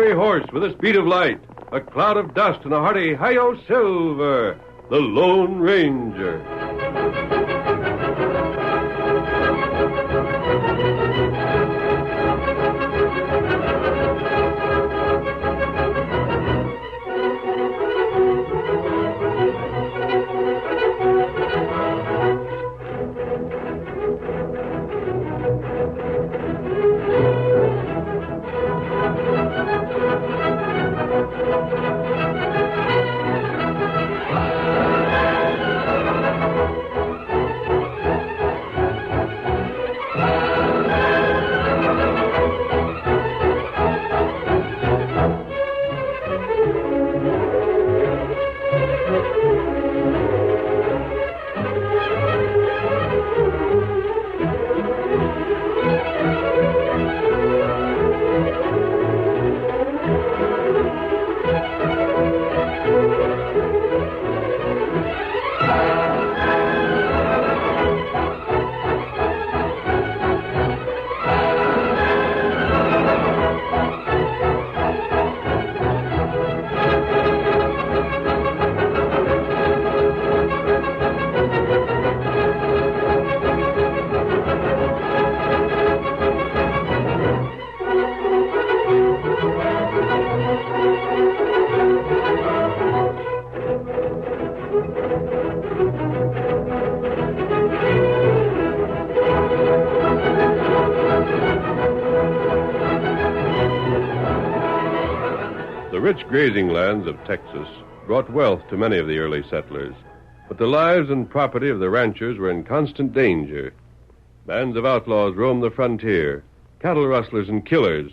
fiery horse with a speed of light, a cloud of dust, and a hearty hi-yo silver, the Lone Ranger. The rich grazing lands of Texas brought wealth to many of the early settlers, but the lives and property of the ranchers were in constant danger. Bands of outlaws roamed the frontier, cattle rustlers and killers,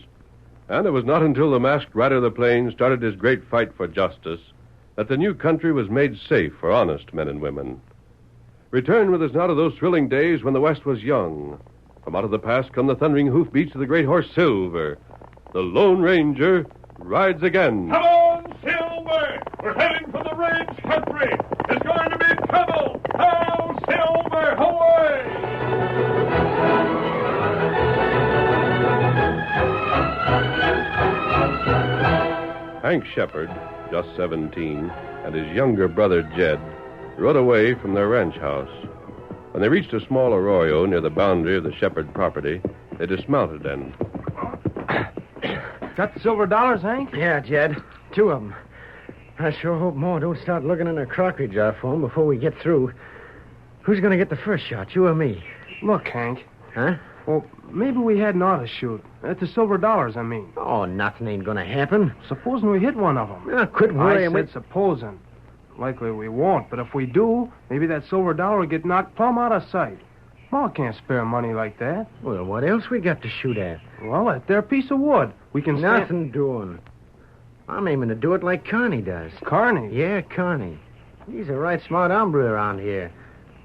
and it was not until the masked rider of the plains started his great fight for justice that the new country was made safe for honest men and women. Return with us now to those thrilling days when the West was young. From out of the past come the thundering hoofbeats of the great horse Silver. The Lone Ranger rides again. Come on, Silver! We're heading for the range country. There's going to be trouble. Ho, Silver! Away! Hank Shepherd, just 17, and his younger brother Jed rode away from their ranch house. When they reached a small arroyo near the boundary of the Shepherd property, they dismounted and... Got the silver dollars, Hank? Yeah, Jed. 2 of them. I sure hope Ma don't start looking in her crockery jar for them before we get through. Who's going to get the first shot, you or me? Look, Hank. Huh? Well, maybe we hadn't ought to shoot. At the silver dollars, I mean. Oh, nothing ain't going to happen. Supposing we hit one of them. Quit worrying. I said supposing. Likely we won't, but if we do, maybe that silver dollar will get knocked plumb out of sight. Ma can't spare money like that. Well, what else we got to shoot at? Well, at their piece of wood. We can Nothing doing. I'm aiming to do it like Carney does. Carney? Yeah, Carney. He's a right smart hombre around here.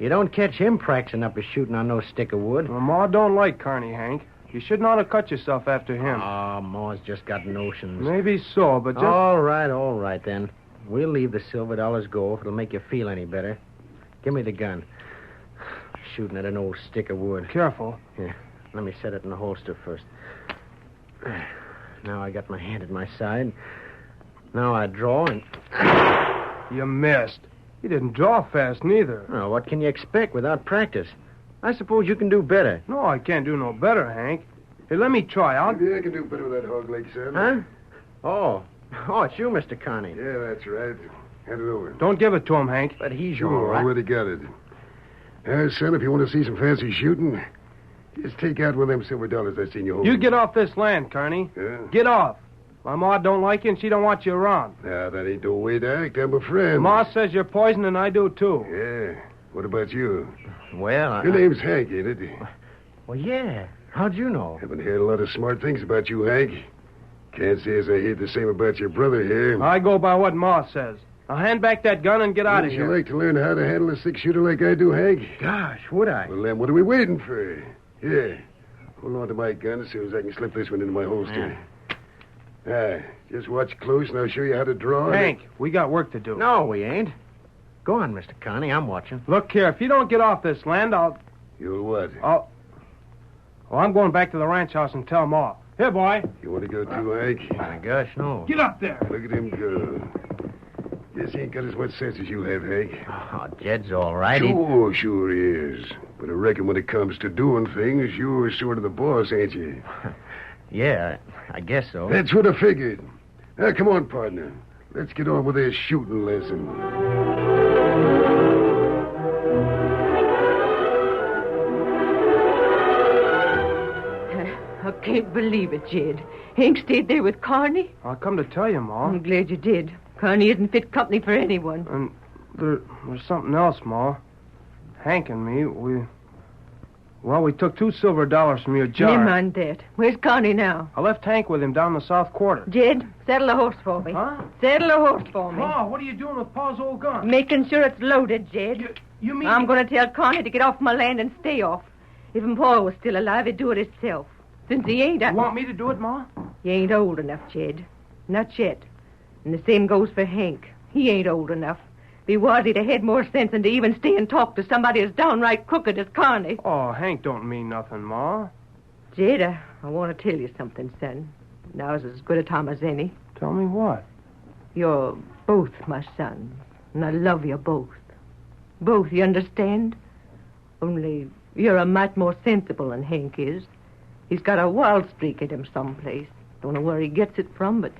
You don't catch him practicing up his shooting on no stick of wood. Well, Ma don't like Carney, Hank. You should not have cut yourself after him. Oh, Ma's just got notions. Maybe so, but just... All right, then. We'll leave the silver dollars go if it'll make you feel any better. Give me the gun. Shooting at an old stick of wood. Careful. Here, let me set it in the holster first. Now I got my hand at my side. Now I draw and... You missed. You didn't draw fast, neither. Well, what can you expect without practice? I suppose you can do better. No, I can't do no better, Hank. Hey, let me try. Maybe I can do better with that hog leg, son. Huh? Oh, it's you, Mr. Carney. Yeah, that's right. Hand it over. Don't give it to him, Hank. But he's Sure, all right. already got it. Son, if you want to see some fancy shooting, just take out one of them silver dollars I seen you holding. You get off this land, Carney. Yeah? Get off. My Ma don't like you, and she don't want you around. Now, that ain't no way to act. I'm a friend. Ma says you're poison, and I do, too. Yeah. What about you? Well, Your name's Hank, ain't it? Well, yeah. How'd you know? Haven't heard a lot of smart things about you, Hank. Can't say as I heard the same about your brother here. I go by what Ma says. Now hand back that gun and get out of Would you here. like to learn how to handle a six-shooter like I do, Hank? Gosh, would I? Well, then, what are we waiting for? Here. Hold on to my gun as soon as I can slip this one into my holster. Just watch close, and I'll show you how to draw. Hank, we got work to do. No, we ain't. Go on, Mr. Carney. I'm watching. Look here, if you don't get off this land, You'll what? Well, I'm going back to the ranch house and tell Ma. Here, boy. You want to go too, Hank? My gosh, no. Get up there. Look at him go. Guess he ain't got as much sense as you have, Hank. Oh, Jed's all right. Sure he is. But I reckon when it comes to doing things, you're sort of the boss, ain't you? Yeah, I guess so. That's what I figured. Now, come on, partner. Let's get on with this shooting lesson. I can't believe it, Jed. Hank stayed there with Carney? I'll come to tell you, Ma. I'm glad you did. Carney isn't fit company for anyone. And there's something else, Ma. Hank and me, we took $2 silver from your jar. Never mind that. Where's Carney now? I left Hank with him down the south quarter. Jed, saddle a horse for me. Huh? Saddle a horse for me. Ma, what are you doing with Pa's old gun? Making sure it's loaded, Jed. You mean... I'm going to tell Carney to get off my land and stay off. If Pa was still alive, he'd do it himself. Since he ain't... You want me to do it, Ma? You ain't old enough, Jed. Not yet. And the same goes for Hank. He ain't old enough. If he was, he'd have had more sense than to even stay and talk to somebody as downright crooked as Carney. Oh, Hank don't mean nothing, Ma. Jed, I want to tell you something, son. Now's as good a time as any. Tell me what? You're both my sons, and I love you both. Both, you understand? Only you're a mite more sensible than Hank is. He's got a wild streak in him someplace. Don't know where he gets it from, but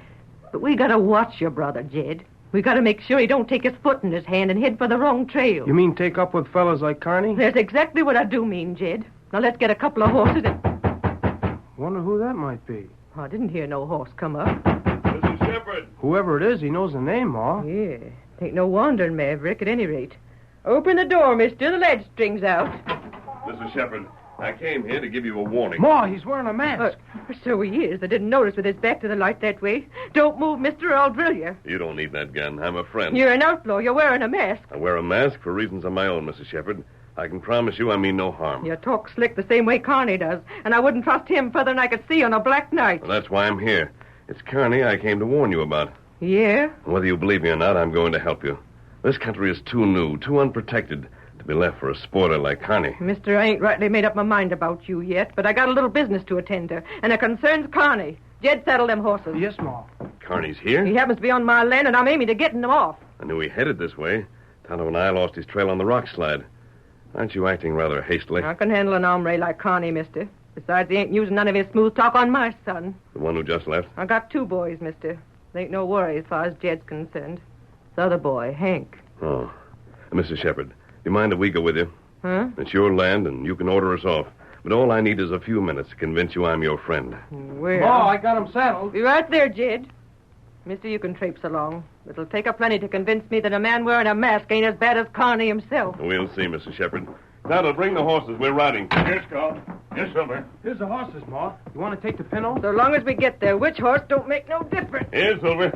we gotta watch your brother, Jed. We gotta make sure he don't take his foot in his hand and head for the wrong trail. You mean take up with fellas like Carney? That's exactly what I do mean, Jed. Now let's get a couple of horses and... Wonder who that might be. I didn't hear no horse come up. Mrs. Shepherd. Whoever it is, he knows the name, Ma. Yeah, ain't no wandering maverick at any rate. Open the door, mister. The latch string's out. Mrs. Shepherd, I came here to give you a warning. Ma, he's wearing a mask. So he is. I didn't notice with his back to the light that way. Don't move, mister, or I'll drill you. You don't need that gun. I'm a friend. You're an outlaw. You're wearing a mask. I wear a mask for reasons of my own, Mrs. Shepherd. I can promise you I mean no harm. You talk slick the same way Carney does, and I wouldn't trust him further than I could see on a black night. Well, that's why I'm here. It's Carney I came to warn you about. Yeah? Whether you believe me or not, I'm going to help you. This country is too new, too unprotected to be left for a sporter like Carney. Mister, I ain't rightly made up my mind about you yet, but I got a little business to attend to, and it concerns Carney. Jed, saddle them horses. Yes, Ma. Carney's here? He happens to be on my land, and I'm aiming to getting him off. I knew he headed this way. Tonto and I lost his trail on the rock slide. Aren't you acting rather hastily? I can handle an hombre like Carney, mister. Besides, he ain't using none of his smooth talk on my son. The one who just left? I got 2 boys, mister. There ain't no worry as far as Jed's concerned. The other boy, Hank. Oh. Mrs. Shepherd, do you mind if we go with you? Huh? It's your land, and you can order us off. But all I need is a few minutes to convince you I'm your friend. Where? Ma, I got him saddled. Be right there, Jed. Mister, you can traipse along. It'll take a plenty to convince me that a man wearing a mask ain't as bad as Carney himself. We'll see, Mrs. Shepherd. Tonto, bring the horses. We're riding. Yes, Carl. Yes, Silver. Here's the horses, Ma. You want to take the pin off? So long as we get there, which horse don't make no difference. Here, Silver.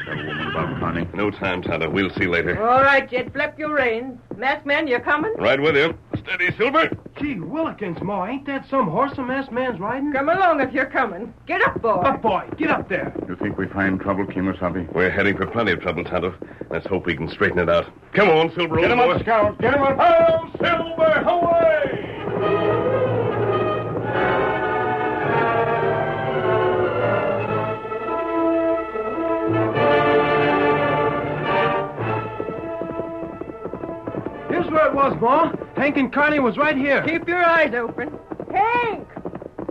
Tell a woman about Carney. No time, Tonto. We'll see later. All right, Jed, flap your reins. Masked man, you coming? Right with you. Steady, Silver. Gee, Willikins, Ma, ain't that some horse a masked man's riding? Come along if you're coming. Get up, boy. Up, boy. Get up there. You think we find trouble, Kemosabe? We're heading for plenty of trouble, Tonto. Let's hope we can straighten it out. Come on, Silver, Get old him boy. up, Scout. Get him up. Oh, Silver, away! Here's where it was, Ma. Hank and Carney was right here. Keep your eyes open. Hank!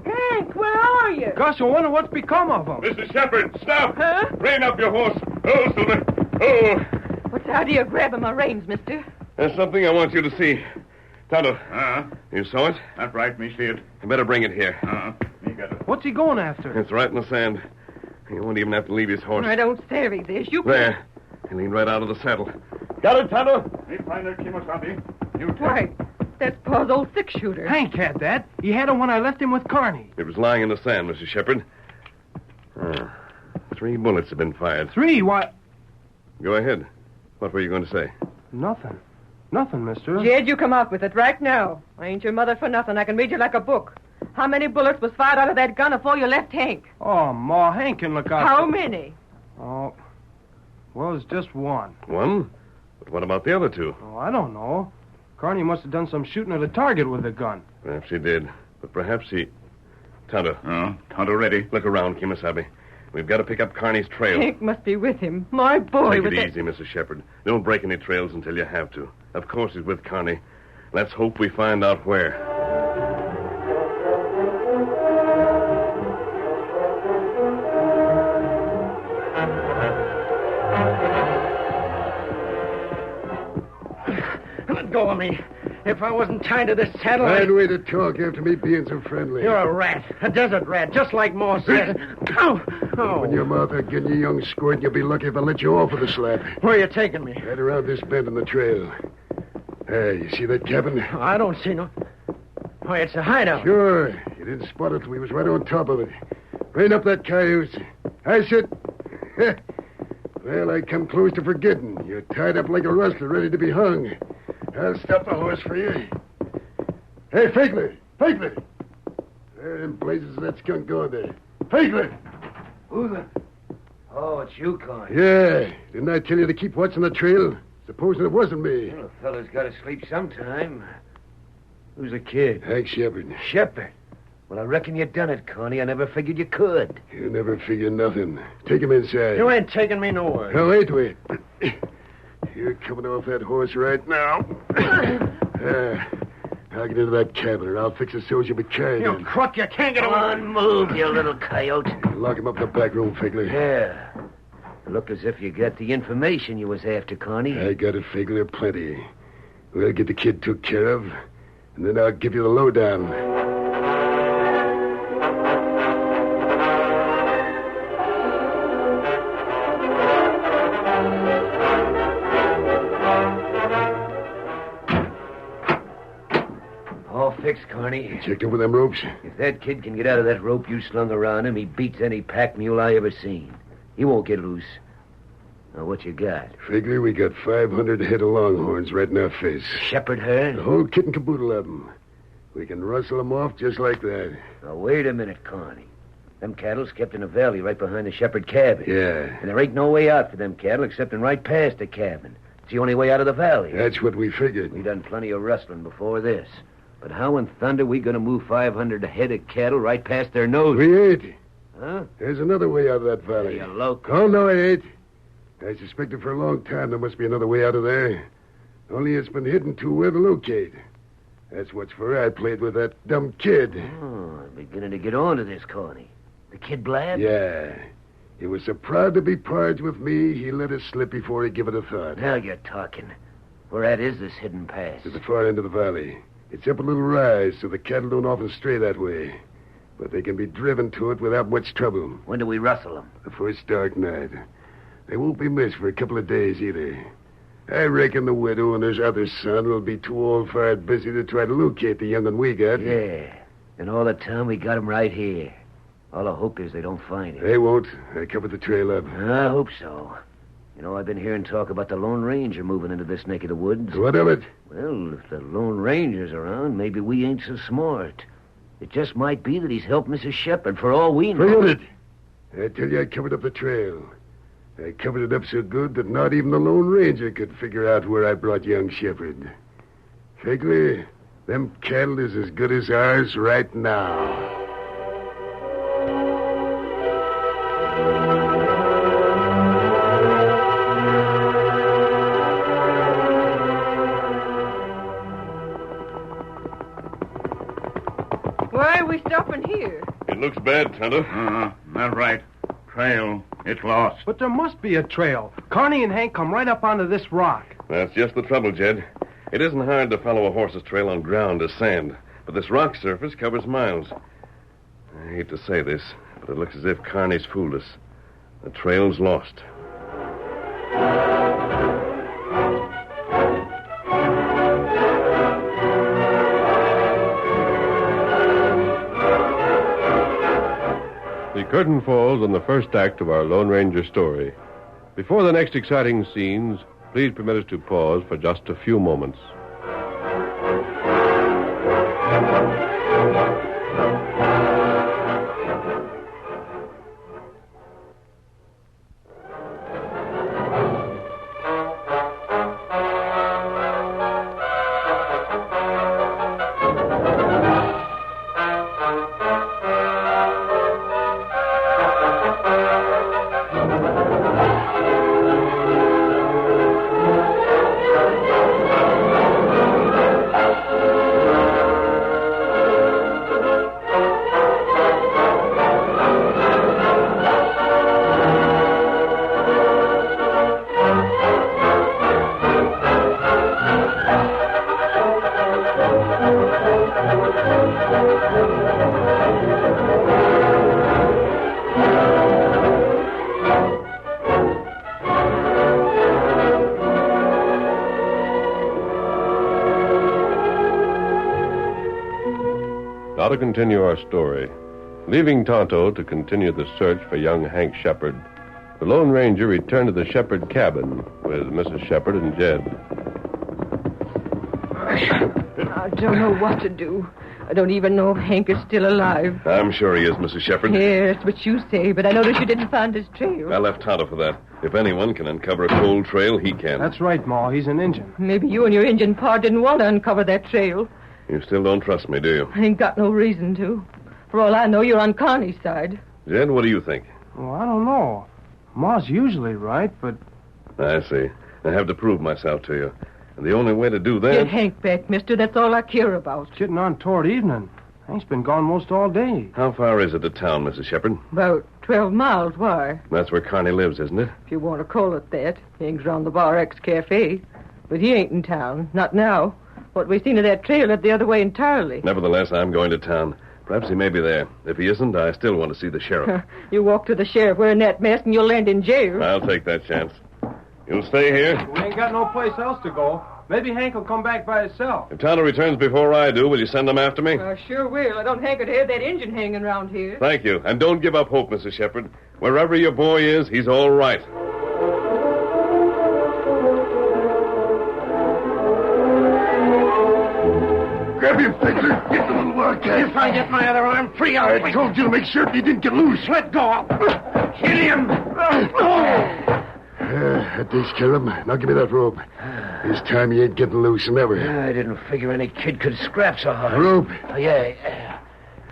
Hank, where are you? Gosh, I wonder what's become of them. Mrs. Shepherd, stop! Huh? Rein up your horse. Oh, Silver. Oh. What's the idea of grabbing my reins, mister? There's something I want you to see. Tonto, you saw it? That's right, me see it. You better bring it here. Me got it. What's he going after? It's right in the sand. He won't even have to leave his horse. I don't savvy this. You There. He leaned right out of the saddle. Got it, Tonto? Me find her, Kemosabe. You tell. Why, that's Pa's old six-shooter. Hank had that. He had him when I left him with Carney. It was lying in the sand, Mrs. Shepherd. 3 bullets have been fired. 3? Why? Go ahead. What were you going to say? Nothing. Nothing, mister. Jed, you come out with it right now. I ain't your mother for nothing. I can read you like a book. How many bullets was fired out of that gun before you left Hank? Oh, Ma, Hank can look out. How many? Oh, well, it's just 1. 1? But what about the other 2? Oh, I don't know. Carney must have done some shooting at a target with the gun. Perhaps he did. But perhaps he... Tonto. Oh, Tonto ready. Look around, Kimasabi. We've got to pick up Carney's trail. Hank must be with him. My boy Take with it easy, Mrs. Shepard. Don't break any trails until you have to. Of course he's with Carney. Let's hope we find out where. Let go of me. If I wasn't tied to this saddle, Bad way to talk after me being so friendly. You're a rat. A desert rat, just like Moore said. Ow! Open your mouth again, you young squirt. You'll be lucky if I let you off with a slap. Where are you taking me? Right around this bend in the trail. Hey, you see that cabin? I don't see no... Why, it's a hideout. Sure. You didn't spot it till we was right on top of it. Rein up that cayuse. I said... Well, I come close to forgetting. You're tied up like a rustler, ready to be hung. I'll stop the horse for you. Hey, Figler! Figler! There in blazes that skunk going there. Figler! Who the... Oh, it's you, Carney. Yeah. Didn't I tell you to keep watching the trail? Supposing it wasn't me. Well, a fella's got to sleep sometime. Who's the kid? Hank Shepard. Shepard. Well, I reckon you done it, Carney. I never figured you could. You never figure nothing. Take him inside. You ain't taking me nowhere. No, wait. You're coming off that horse right now. I'll get into that cabin, or I'll fix it so you'll be carried You in. crook, you can't get Come away. on, move, you little coyote. Lock him up in the back room, Figler. Yeah. Look as if you got the information you was after, Carney. I got it, Figler, plenty. We'll get the kid took care of, and then I'll give you the lowdown. All fixed, Carney. Checked over them ropes? If that kid can get out of that rope you slung around him, he beats any pack mule I ever seen. He won't get loose. Now, what you got? Figler, we got 500 head of longhorns right in our face. Shepherd herd? The whole kit and caboodle of them. We can rustle them off just like that. Now, wait a minute, Carney. Them cattle's kept in a valley right behind the shepherd cabin. Yeah. And there ain't no way out for them cattle excepting right past the cabin. It's the only way out of the valley. That's what we figured. We done plenty of rustling before this. But how in thunder we gonna move 500 head of cattle right past their noses? We ain't. Huh? There's another way out of that valley. You loco. Oh, no, I ain't. I suspected for a long time there must be another way out of there. Only it's been hidden too well to locate. That's what's for I played with that dumb kid. Oh, I'm beginning to get on to this, Carney. The kid Blab? Yeah. He was so proud to be pards with me, he let it slip before he give it a thought. Now you're talking. Where at is this hidden pass? To the far end of the valley. It's up a little rise, so the cattle don't often stray that way. But they can be driven to it without much trouble. When do we rustle them? The first dark night. They won't be missed for a couple of days either. I reckon the widow and her other son will be too old-fired busy to try to locate the young'un we got. Yeah. And all the time we got him right here. All I hope is they don't find him. They won't. I covered the trail up. I hope so. You know, I've been hearing talk about the Lone Ranger moving into this neck of the woods. What of it? Well, if the Lone Ranger's around, maybe we ain't so smart. It just might be that he's helped Mrs. Shepard for all we know. Forget it. I tell you, I covered up the trail. I covered it up so good that not even the Lone Ranger could figure out where I brought young Shepard. Figler, them cattle is as good as ours right now. Why are we stopping here? It looks bad, Tonto. Not right. Trail. It's lost. But there must be a trail. Carney and Hank come right up onto this rock. That's just the trouble, Jed. It isn't hard to follow a horse's trail on ground as sand, but this rock surface covers miles. I hate to say this, but it looks as if Carney's fooled us. The trail's lost. The curtain falls on the first act of our Lone Ranger story. Before the next exciting scenes, please permit us to pause for just a few moments. continue our story. Leaving Tonto to continue the search for young Hank Shepherd, the Lone Ranger returned to the Shepherd cabin with Mrs. Shepherd and Jed. I don't know what to do. I don't even know if Hank is still alive. I'm sure he is, Mrs. Shepherd. Yes, that's what you say, but I noticed you didn't find his trail. I left Tonto for that. If anyone can uncover a cold trail, he can. That's right, Ma. He's an Injun. Maybe you and your Indian pa didn't want to uncover that trail. You still don't trust me, do you? I ain't got no reason to. For all I know, you're on Carney's side. Jed, what do you think? Well, I don't know. Ma's usually right, but... I see. I have to prove myself to you. And the only way to do that... Get Hank back, mister. That's all I care about. It's getting on toward evening. Hank's been gone most all day. How far is it to town, Mrs. Shepherd? About 12 miles. Why? That's where Carney lives, isn't it? If you want to call it that. He hangs around the Bar X Cafe. But he ain't in town. Not now. What we seen of that trail led the other way entirely. Nevertheless, I'm going to town. Perhaps he may be there. If he isn't, I still want to see the sheriff. You walk to the sheriff wearing that mask and you'll land in jail. I'll take that chance. You'll stay here? We ain't got no place else to go. Maybe Hank will come back by himself. If Tonto returns before I do, will you send him after me? I sure will. I don't hanker to have that engine hanging around here. Thank you. And don't give up hope, Mrs. Shepherd. Wherever your boy is, he's all right. Grab him, Fixer. Get the little wildcat. If I get my other arm free, I'll... I told you to make certain he didn't get loose. Let go. Hit him. That takes care of him. Now give me that rope. This time he ain't getting loose never. I didn't figure any kid could scrap so hard. Rope. Oh, yeah.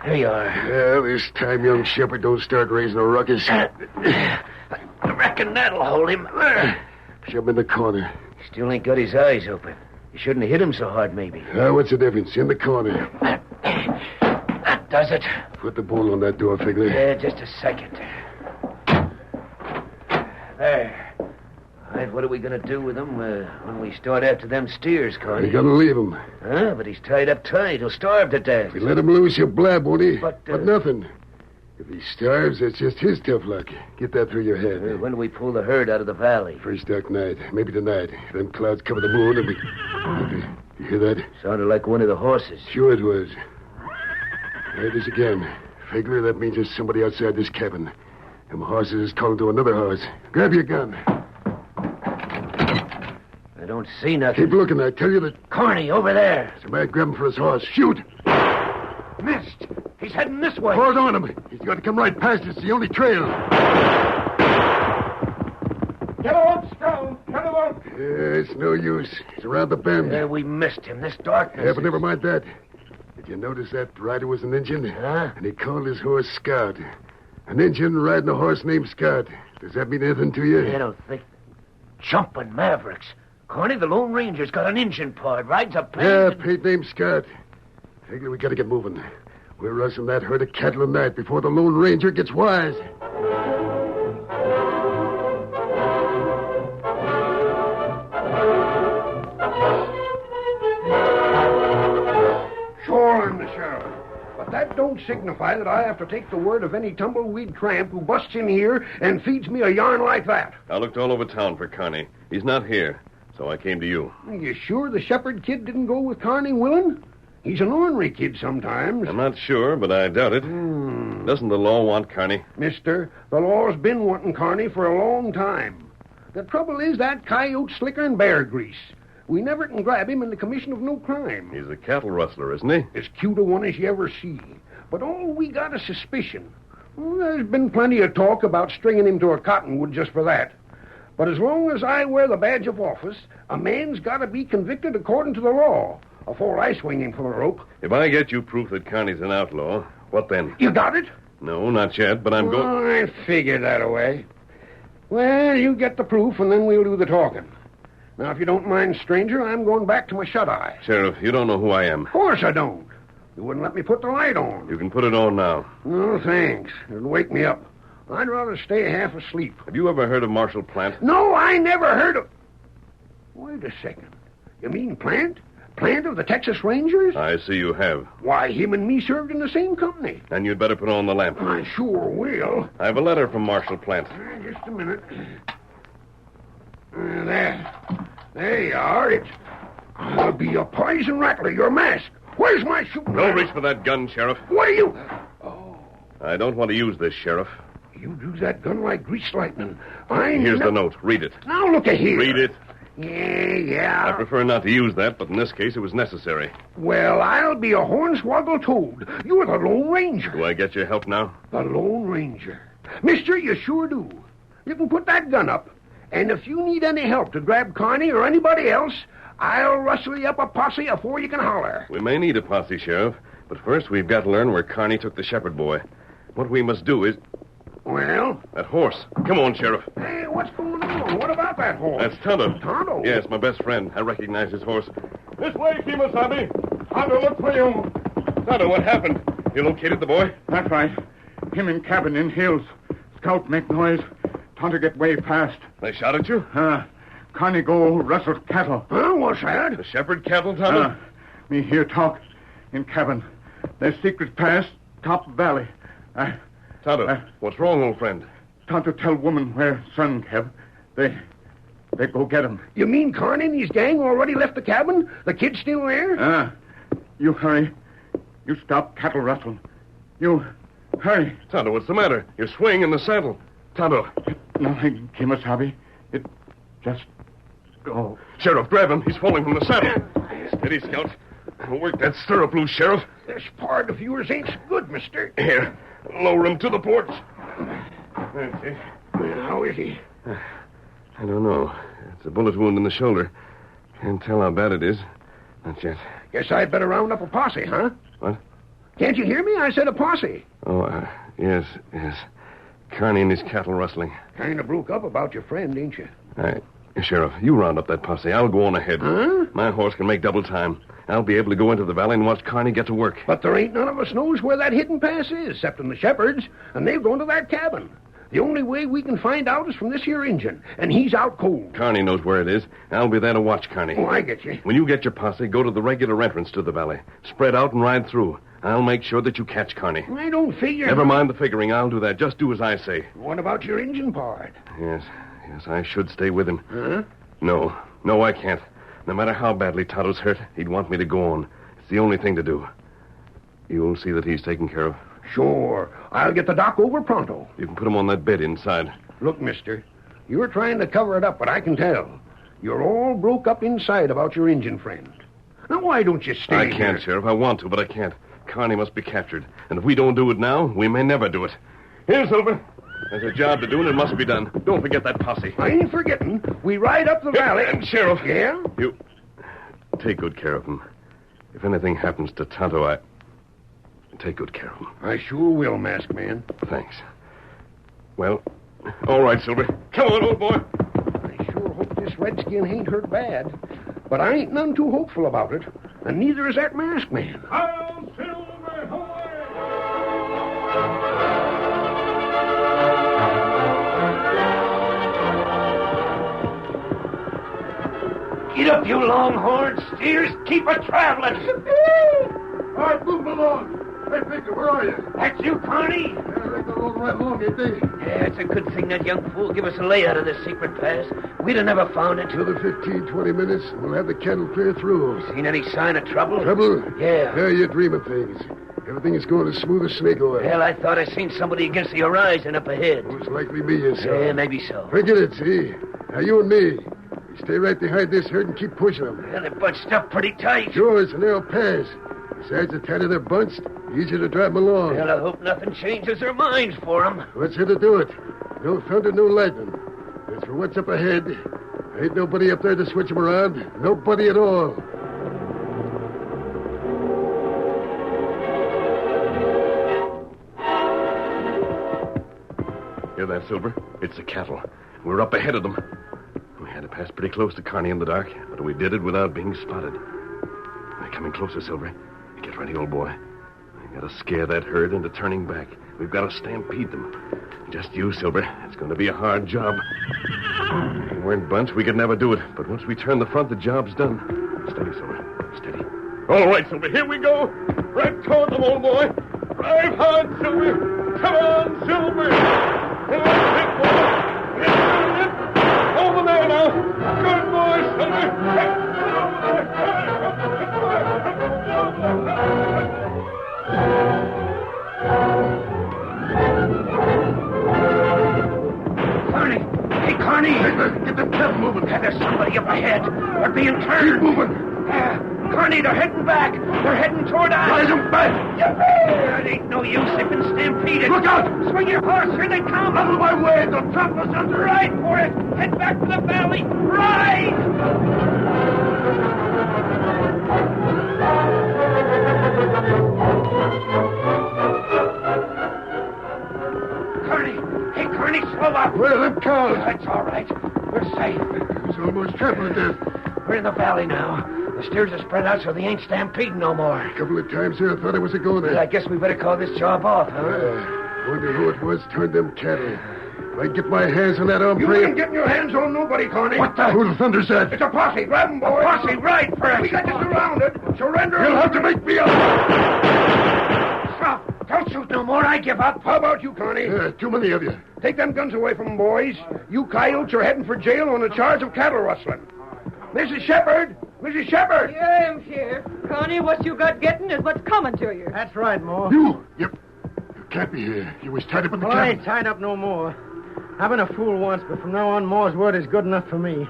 There you are. Well, this time young Shepherd don't start raising a ruckus. I reckon that'll hold him. Shove him in the corner. Still ain't got his eyes open. You shouldn't have hit him so hard, maybe. What's the difference? In the corner. That does it. Put the bolt on that door, Figler. Just a second. There. Right, what are we going to do with him when we start after them steers, Carney? You gotta leave him. Huh? But he's tied up tight. He'll starve to death. If we let him loose, he'll blab, won't he? But nothing. If he starves, that's just his tough luck. Get that through your head. When do we pull the herd out of the valley? First dark night. Maybe tonight. If them clouds cover the moon, and we... You hear that? Sounded like one of the horses. Sure it was. There it is again. Figler, that means there's somebody outside this cabin. Them horses is calling to another horse. Grab your gun. I don't see nothing. Keep looking. I tell you that... Carney, over there. Somebody grab him for his horse. Shoot! Missed. He's heading this way. Hold on him. He's got to come right past us. It's the only trail. Get up, Scout! Get up! It's no use. He's around the bend. We missed him. This darkness. Yeah, but never mind that. Did you notice that rider was an Injun? Huh? And he called his horse Scout. An Injun riding a horse named Scout. Does that mean anything to you? I don't think... Jumping Mavericks. Carney, the Lone Ranger's got an Injun pod. Rides a paint. Yeah, paint named Scout. Figure we gotta get moving. We're rustling that herd of cattle tonight before the Lone Ranger gets wise. Sure, I'm the sheriff. But that don't signify that I have to take the word of any tumbleweed tramp who busts in here and feeds me a yarn like that. I looked all over town for Carney. He's not here, so I came to you. Are you sure the shepherd kid didn't go with Carney willin'? He's an ornery kid sometimes. I'm not sure, but I doubt it. Doesn't the law want Carney? Mister, the law's been wanting Carney for a long time. The trouble is that coyote's slicker than bear grease. We never can grab him in the commission of no crime. He's a cattle rustler, isn't he? As cute a one as you ever see. But all we got is suspicion. Well, there's been plenty of talk about stringing him to a cottonwood just for that. But as long as I wear the badge of office, a man's got to be convicted according to the law afore I swing him from the rope. If I get you proof that Carney's an outlaw, what then? You got it? No, not yet, but I'm going... Oh, I figured that away. Well, you get the proof, and then we'll do the talking. Now, if you don't mind, stranger, I'm going back to my shut-eye. Sheriff, you don't know who I am. Of course I don't. You wouldn't let me put the light on. You can put it on now. No, thanks. It'll wake me up. I'd rather stay half asleep. Have you ever heard of Marshal Plant? No, I never heard of... Wait a second. You mean Plant? Plant of the Texas Rangers? I see you have. Why, him and me served in the same company. And you'd better put on the lamp. I sure will. I have a letter from Marshal Plant. Just a minute. There you are. I'll be a poison rattler, your mask. Where's my shooting? Don't reach for that gun, Sheriff. What are you... I don't want to use this, Sheriff. You use that gun like greased lightning. Here's the note. Read it. Now look at here. Read it. Yeah. I prefer not to use that, but in this case it was necessary. Well, I'll be a hornswoggle toad. You're the Lone Ranger. Do I get your help now? The Lone Ranger. Mister, you sure do. You can put that gun up. And if you need any help to grab Carney or anybody else, I'll rustle you up a posse afore you can holler. We may need a posse, Sheriff. But first we've got to learn where Carney took the shepherd boy. What we must do is... Well? That horse. Come on, Sheriff. Hey, what's going on? What about that horse? That's Tonto. Tonto? Yes, my best friend. I recognize his horse. This way, Kimasabi. Tonto, look for you. Tonto, what happened? You located the boy? That's right. Him in cabin in hills. Scout make noise. Tonto get way fast. They shot at you? Carney go rustle cattle. Huh? What's that? The shepherd cattle, Tonto? Me hear talk in cabin. Their secret pass, top valley. Tonto, what's wrong, old friend? Tonto tell woman where son have. They go get him. You mean Carney and his gang already left the cabin? The kid's still there? You hurry. You stop cattle rustle. You hurry. Tonto, what's the matter? You're swinging in the saddle. Tonto. Nothing, Kimasabi. It just go. Sheriff, grab him. He's falling from the saddle. Steady, Scout. Work that stirrup loose, Sheriff. This part of yours ain't so good, mister. Here, lower him to the porch. Okay. How is he? I don't know. It's a bullet wound in the shoulder. Can't tell how bad it is. Not yet. Guess I'd better round up a posse, huh? What? Can't you hear me? I said a posse. Oh, yes. Carney and his cattle rustling. Kind of broke up about your friend, ain't you? Sheriff, you round up that posse. I'll go on ahead. Huh? My horse can make double time. I'll be able to go into the valley and watch Carney get to work. But there ain't none of us knows where that hidden pass is, except in the shepherds, and they've gone to that cabin. The only way we can find out is from this here Injun, and he's out cold. Carney knows where it is. I'll be there to watch Carney. Oh, I get you. When you get your posse, go to the regular entrance to the valley. Spread out and ride through. I'll make sure that you catch Carney. I don't figure... Never mind the figuring. I'll do that. Just do as I say. What about your Injun part? Yes, I should stay with him. Huh? No, I can't. No matter how badly Tonto's hurt, he'd want me to go on. It's the only thing to do. You'll see that he's taken care of. Sure. I'll get the doc over pronto. You can put him on that bed inside. Look, mister, you're trying to cover it up, but I can tell. You're all broke up inside about your Injun friend. Now, why don't you stay I can't, here? Sheriff. I want to, but I can't. Carney must be captured. And if we don't do it now, we may never do it. Here, Silver. There's a job to do, and it must be done. Don't forget that posse. I ain't forgetting. We ride up the valley... And, Sheriff... Yeah? You take good care of him. If anything happens to Tonto, take good care of him. I sure will, Masked Man. Thanks. Well, all right, Silver. Come on, old boy. I sure hope this redskin ain't hurt bad. But I ain't none too hopeful about it. And neither is that Masked Man. I'll Silver, away! Get up, you longhorn steers. Keep a-traveling. All right, move along. Hey, Victor, where are you? That's you, Carney? Yeah, they're rolling right along, ain't they? Yeah, it's a good thing that young fool give us a layout of this secret pass. We'd have never found it. Another 15, 20 minutes, and we'll have the cattle clear through. Seen any sign of trouble? Trouble? Yeah. Yeah, you dream of things. Everything is going as smooth as snake oil. Well, I thought I seen somebody against the horizon up ahead. Most likely be you, sir. Yeah, maybe so. Forget it, see? Now, you and me, we stay right behind this herd and keep pushing them. Well, they're bunched up pretty tight. Sure, it's a narrow pass. Besides, the tighter they're bunched, the easier to drive them along. Well, I hope nothing changes their minds for them. What's here to do it? No thunder, no lightning. As for what's up ahead, ain't nobody up there to switch them around. Nobody at all. Hear that, Silver? It's the cattle. We're up ahead of them. We had to pass pretty close to Carney in the dark, but we did it without being spotted. They're coming closer, Silver. Get ready, old boy. We gotta scare that herd into turning back. We've got to stampede them. Just you, Silver. It's going to be a hard job. If we weren't bunched, we could never do it. But once we turn the front, the job's done. Steady, Silver. Steady. All right, Silver, here we go. Right toward them, old boy. Drive hard, Silver. Come on, Silver. Come on, big boy. Get it. Over there now. Good boy, Silver. ahead. They're being turned. Keep moving. Carney, they're heading back. They're heading toward us. Drive them back. It ain't no use. They've been stampeded. Look out! Swing your horse. Here they come. Out of my way. They'll trample us under. Ride for it. Head back to the valley. Ride! Carney. Hey, Carney, slow up. Where are them cows? That's all right. We're safe. It's almost trampled to death. We're in the valley now. The steers are spread out so they ain't stampeding no more. A couple of times here I thought I was a-going I guess we better call this job off, huh? Wonder who it was turned them cattle. If I get my hands on that You hombre... ain't getting your hands on nobody, Carney. What the... Who the thunder's that? It's a posse. Grab 'em, boys. A posse, right for it. We got you surrounded. Surrender. You'll have to make me up. Stop. Don't shoot no more. I give up. How about you, Carney? Too many of you. Take them guns away from 'em, boys. You coyotes are heading for jail on a charge of cattle rustling. Mrs. Shepherd! Mrs. Shepherd! Yeah, I'm here. Connie, what you got getting is what's coming to you. That's right, Ma. You can't be here. You was tied up in the Well, I cabin. ain't tied up no more. I've been a fool once, but from now on, Ma's word is good enough for me.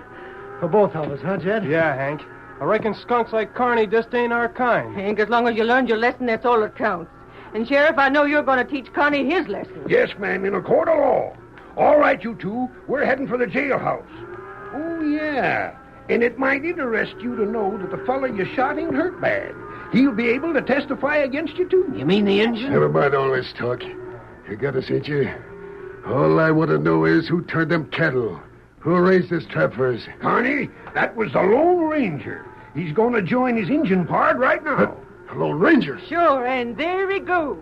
For both of us, huh, Jed? Yeah, Hank. I reckon skunks like Carney just ain't our kind. Hank, as long as you learned your lesson, that's all that counts. And, Sheriff, I know you're going to teach Connie his lesson. Yes, ma'am, in a court of law. All right, you two. We're heading for the jailhouse. Oh, yeah. And it might interest you to know that the fella you shot ain't hurt bad. He'll be able to testify against you, too. You mean the engine? Never mind all this talk. You got us, ain't you? All I want to know is who turned them cattle. Who arranged this trap for us? Carney, that was the Lone Ranger. He's going to join his Injun pard right now. The Lone Ranger? Sure, and there he goes.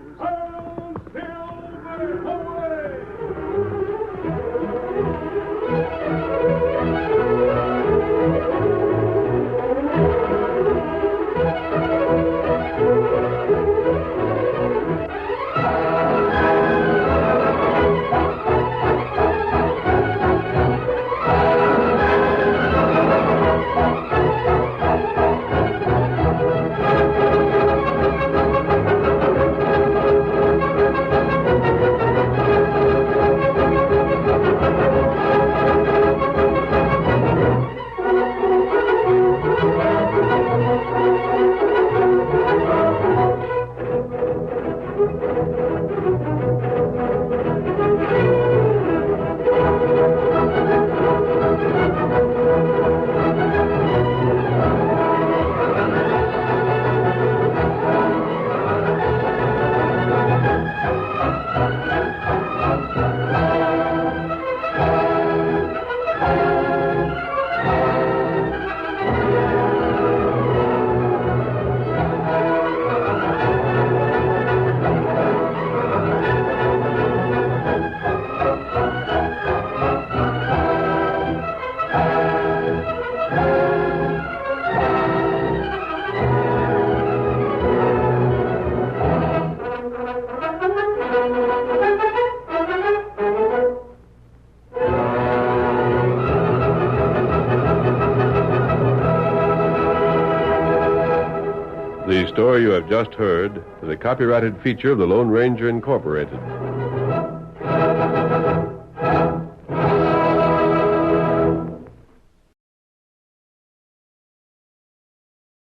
The story you have just heard is a copyrighted feature of the Lone Ranger Incorporated.